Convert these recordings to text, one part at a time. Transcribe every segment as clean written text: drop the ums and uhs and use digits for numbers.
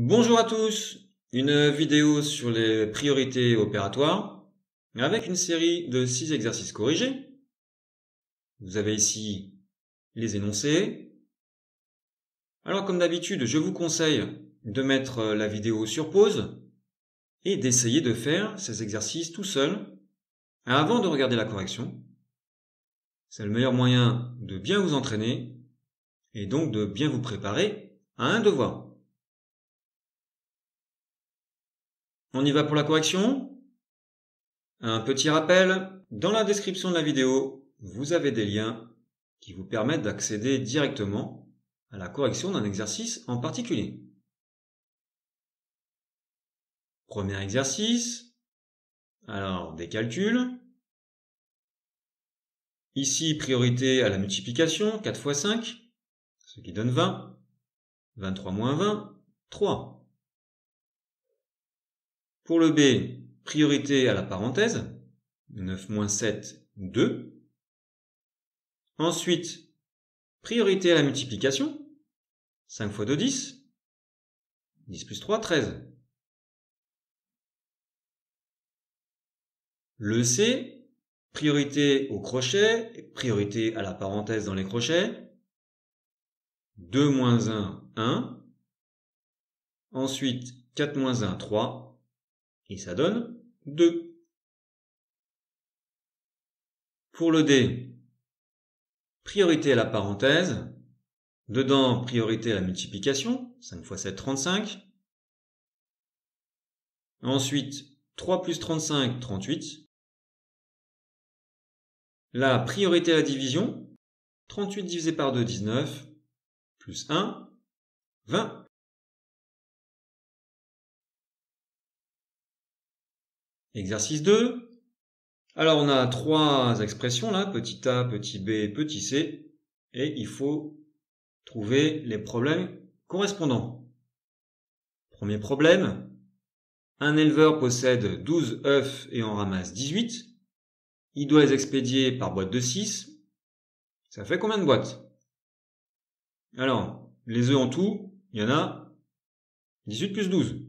Bonjour à tous, une vidéo sur les priorités opératoires avec une série de 6 exercices corrigés. Vous avez ici les énoncés. Alors comme d'habitude, je vous conseille de mettre la vidéo sur pause et d'essayer de faire ces exercices tout seul avant de regarder la correction. C'est le meilleur moyen de bien vous entraîner et donc de bien vous préparer à un devoir. On y va pour la correction. Un petit rappel, dans la description de la vidéo, vous avez des liens qui vous permettent d'accéder directement à la correction d'un exercice en particulier. Premier exercice, alors des calculs. Ici, priorité à la multiplication, 4 fois 5, ce qui donne 20. 23 moins 20, 3. Pour le B, priorité à la parenthèse, 9 moins 7, 2. Ensuite, priorité à la multiplication, 5 fois 2, 10. 10 plus 3, 13. Le C, priorité au crochet, et priorité à la parenthèse dans les crochets. 2 moins 1, 1. Ensuite, 4 moins 1, 3. Et ça donne 2. Pour le D, priorité à la parenthèse. Dedans, priorité à la multiplication. 5 fois 7, 35. Ensuite, 3 plus 35, 38. La priorité à la division. 38 divisé par 2, 19. Plus 1, 20. Exercice 2. Alors on a trois expressions là, petit a, petit b, petit c, et il faut trouver les problèmes correspondants. Premier problème, un éleveur possède 12 œufs et en ramasse 18. Il doit les expédier par boîte de 6. Ça fait combien de boîtes? Alors, les œufs en tout, il y en a 18 plus 12.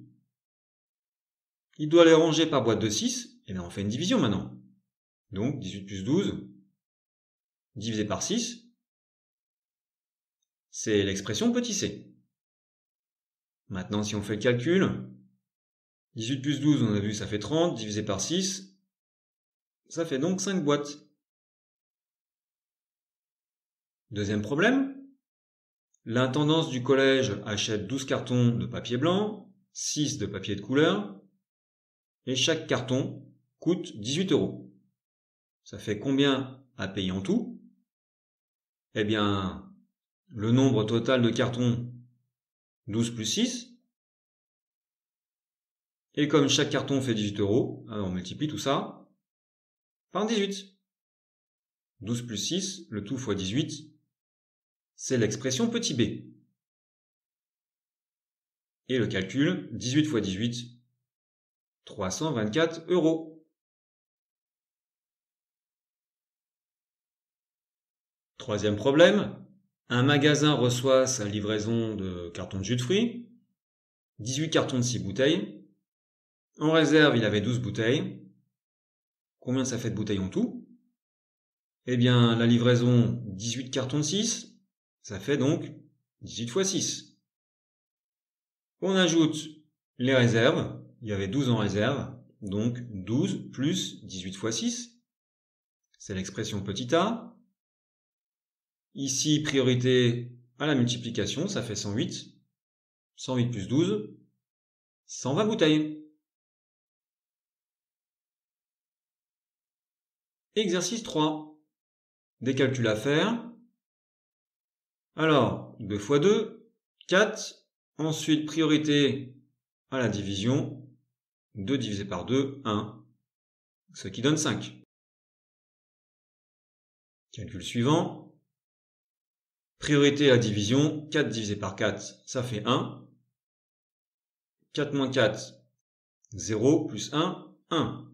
Il doit les ranger par boîte de 6, et bien on fait une division maintenant. Donc 18 plus 12 divisé par 6, c'est l'expression petit c. Maintenant, si on fait le calcul, 18 plus 12, on a vu, ça fait 30, divisé par 6, ça fait donc 5 boîtes. Deuxième problème, l'intendance du collège achète 12 cartons de papier blanc, 6 de papier de couleur, et chaque carton coûte 18 €. Ça fait combien à payer en tout? Eh bien, le nombre total de cartons, 12 plus 6, et comme chaque carton fait 18 €, alors on multiplie tout ça par 18. 12 plus 6, le tout fois 18, c'est l'expression petit b. Et le calcul, 18 fois 18, 324 €. Troisième problème, un magasin reçoit sa livraison de cartons de jus de fruits, 18 cartons de 6 bouteilles. En réserve, il avait 12 bouteilles. Combien ça fait de bouteilles en tout? Eh bien, la livraison, 18 cartons de 6, ça fait donc 18 fois 6. On ajoute les réserves, il y avait 12 en réserve, donc 12 plus 18 fois 6, c'est l'expression petit a. Ici, priorité à la multiplication, ça fait 108. 108 plus 12, 120 bouteilles. Exercice 3. Des calculs à faire. Alors, 2 fois 2, 4. Ensuite, priorité à la division. 2 divisé par 2, 1. Ce qui donne 5. Calcul suivant. Priorité à la division. 4 divisé par 4, ça fait 1. 4 moins 4, 0 plus 1, 1.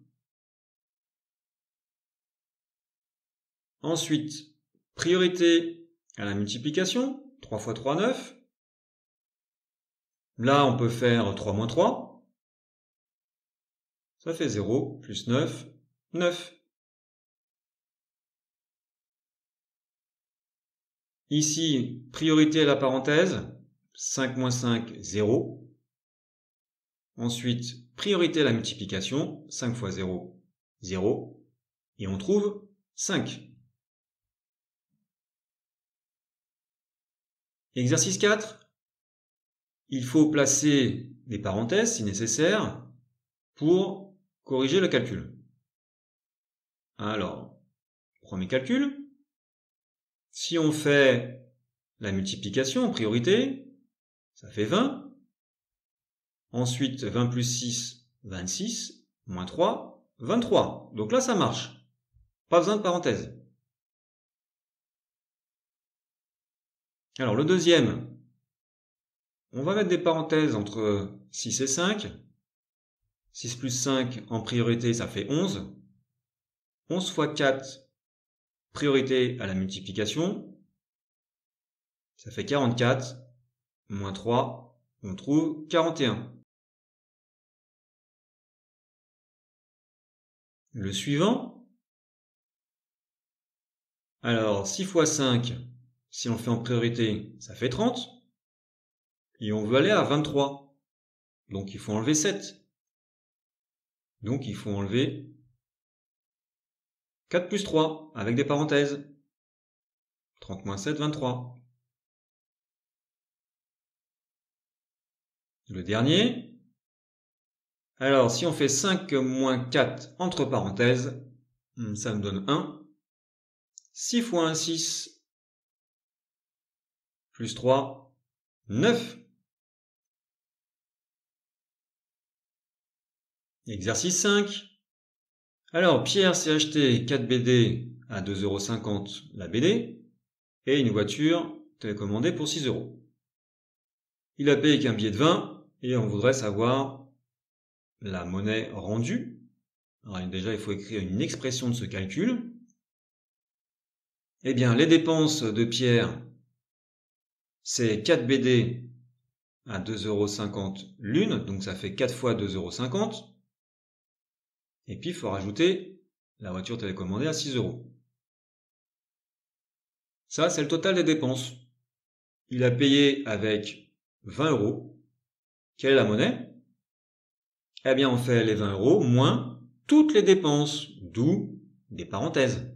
Ensuite, priorité à la multiplication. 3 fois 3, 9. Là, on peut faire 3 moins 3. Ça fait 0, plus 9, 9. Ici, priorité à la parenthèse, 5 moins 5, 0. Ensuite, priorité à la multiplication, 5 fois 0, 0. Et on trouve 5. Exercice 4. Il faut placer des parenthèses si nécessaire pour corriger le calcul. Alors, premier calcul. Si on fait la multiplication en priorité, ça fait 20. Ensuite, 20 plus 6, 26, moins 3, 23. Donc là, ça marche. Pas besoin de parenthèse. Alors, le deuxième, on va mettre des parenthèses entre 6 et 5. 6 plus 5 en priorité, ça fait 11. 11 fois 4, priorité à la multiplication, ça fait 44. Moins 3, on trouve 41. Le suivant. Alors, 6 fois 5, si on fait en priorité, ça fait 30. Et on veut aller à 23. Donc, il faut enlever 7. Donc, il faut enlever 4 plus 3, avec des parenthèses. 30 moins 7, 23. Le dernier. Alors, si on fait 5 moins 4 entre parenthèses, ça me donne 1. 6 fois 1, 6. Plus 3, 9. Exercice 5. Alors, Pierre s'est acheté 4 BD à 2,50 € la BD et une voiture télécommandée pour 6 €. Il a payé qu'un billet de 20 et on voudrait savoir la monnaie rendue. Alors déjà, il faut écrire une expression de ce calcul. Eh bien, les dépenses de Pierre, c'est 4 BD à 2,50 € l'une, donc ça fait 4 fois 2,50 €. Et puis, il faut rajouter la voiture télécommandée à 6 €. Ça, c'est le total des dépenses. Il a payé avec 20 €. Quelle est la monnaie? Eh bien, on fait les 20 € moins toutes les dépenses, d'où des parenthèses.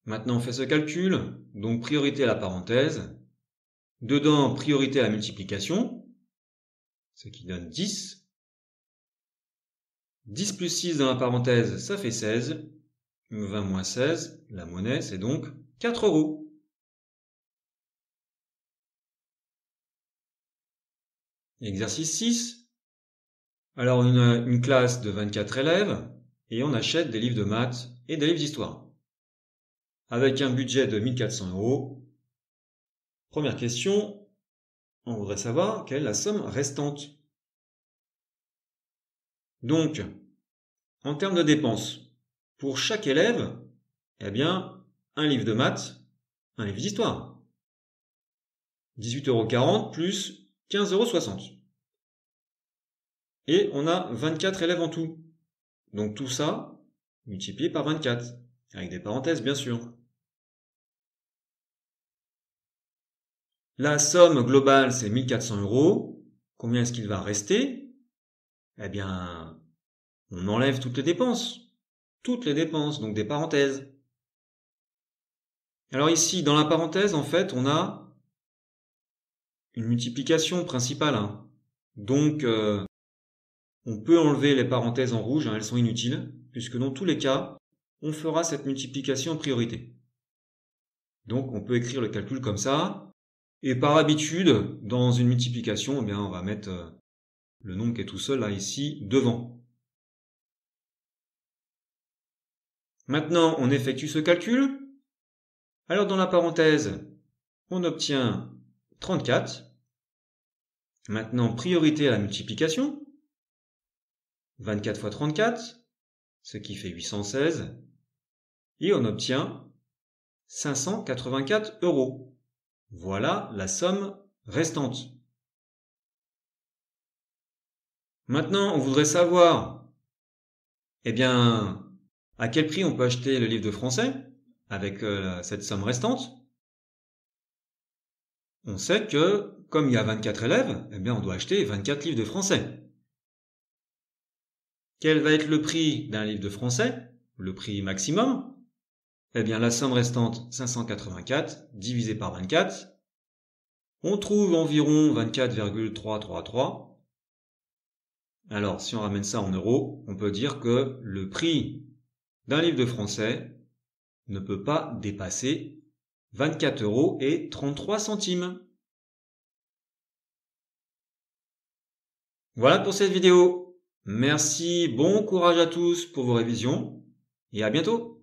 Maintenant, on fait ce calcul. Donc, priorité à la parenthèse. Dedans, priorité à la multiplication, ce qui donne 10. 10 plus 6 dans la parenthèse, ça fait 16. 20 moins 16, la monnaie, c'est donc 4 €. Exercice 6. Alors, une classe de 24 élèves et on achète des livres de maths et des livres d'histoire. Avec un budget de 1400 €. Première question, on voudrait savoir quelle est la somme restante. Donc, en termes de dépenses, pour chaque élève, eh bien, un livre de maths, un livre d'histoire. 18,40 € plus 15,60 €. Et on a 24 élèves en tout. Donc tout ça, multiplié par 24, avec des parenthèses bien sûr. La somme globale, c'est 1400 €. Combien est-ce qu'il va rester? Eh bien, on enlève toutes les dépenses. Toutes les dépenses, donc des parenthèses. Alors ici, dans la parenthèse, en fait, on a une multiplication principale. Donc, on peut enlever les parenthèses en rouge, elles sont inutiles, puisque dans tous les cas, on fera cette multiplication en priorité. Donc, on peut écrire le calcul comme ça. Et par habitude, dans une multiplication, eh bien, on va mettre le nombre qui est tout seul, là, ici, devant. Maintenant, on effectue ce calcul. Alors, dans la parenthèse, on obtient 34. Maintenant, priorité à la multiplication. 24 fois 34, ce qui fait 816. Et on obtient 584 €. Voilà la somme restante. Maintenant, on voudrait savoir, eh bien, à quel prix on peut acheter le livre de français avec cette somme restante. On sait que, comme il y a 24 élèves, eh bien, on doit acheter 24 livres de français. Quel va être le prix d'un livre de français, le prix maximum? Eh bien, la somme restante, 584, divisé par 24. On trouve environ 24,333. Alors, si on ramène ça en euros, on peut dire que le prix d'un livre de français ne peut pas dépasser 24,33 €. Voilà pour cette vidéo. Merci, bon courage à tous pour vos révisions et à bientôt.